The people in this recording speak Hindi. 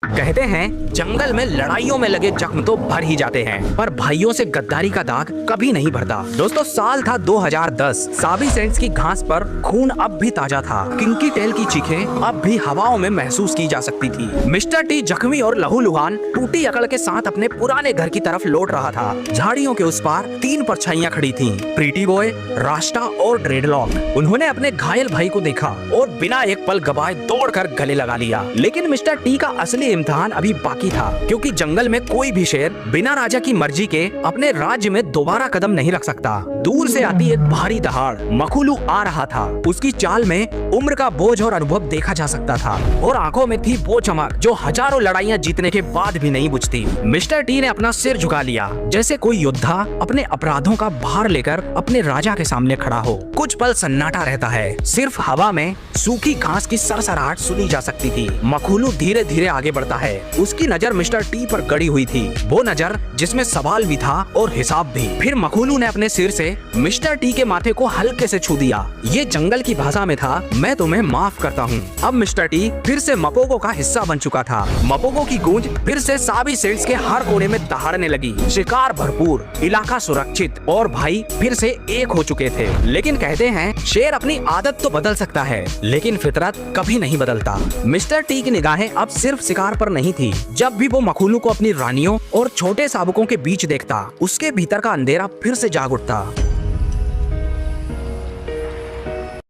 कहते हैं जंगल में लड़ाइयों में लगे जख्म तो भर ही जाते हैं, पर भाइयों से गद्दारी का दाग कभी नहीं भरता। दोस्तों साल था 2010। साबी सेंट्स की घास पर खून अब भी ताजा था। किंकी टेल की चीखें अब भी हवाओं में महसूस की जा सकती थी। मिस्टर टी जख्मी और लहूलुहान टूटी अकड़ के साथ अपने पुराने घर की तरफ लौट रहा था। झाड़ियों के उस पार 3 परछाइयां खड़ी थीं, प्रीटी बॉय, रास्टा और ड्रेडलॉक। उन्होंने अपने घायल भाई को देखा और बिना एक पल गवाए दौड़कर गले लगा लिया। लेकिन मिस्टर टी का असली इम्तिहान अभी बाकी था, क्योंकि जंगल में कोई भी शेर बिना राजा की मर्जी के अपने राज्य में दोबारा कदम नहीं रख सकता। दूर से आती एक भारी दहाड़ मखुलू आ रहा था। उसकी चाल में उम्र का बोझ और अनुभव देखा जा सकता था, और आंखों में थी वो चमक जो हजारों लड़ाइयां जीतने के बाद भी नहीं बुझती। मिस्टर टी ने अपना सिर झुका लिया, जैसे कोई योद्धा अपने अपराधों का भार लेकर अपने राजा के सामने खड़ा हो। कुछ पल सन्नाटा रहता है, सिर्फ हवा में सूखी घास की सरसराहट सुनी जा सकती थी। मखुलू धीरे धीरे आगे बढ़ता है। उसकी नजर मिस्टर टी पर गड़ी हुई थी, वो नजर जिसमें सवाल भी था और हिसाब भी। फिर मखुलू ने अपने सिर से मिस्टर टी के माथे को हल्के से छू दिया। ये जंगल की भाषा में था, मैं तुम्हें माफ करता हूँ। अब मिस्टर टी फिर से मपोगो का हिस्सा बन चुका था। मपोगो की गूंज फिर से साबी सेंट्स के हर कोने में दहाड़ने लगी। शिकार भरपूर, इलाका सुरक्षित और भाई फिर से एक हो चुके थे। लेकिन कहते हैं शेर अपनी आदत तो बदल सकता है, लेकिन फितरत कभी नहीं बदलता। मिस्टर टी की निगाहें अब सिर्फ शिकार पर नहीं थी। जब भी वो मखुलू को अपनी रानियों और छोटे शावकों के बीच देखता, उसके भीतर का अंधेरा फिर से जाग उठता।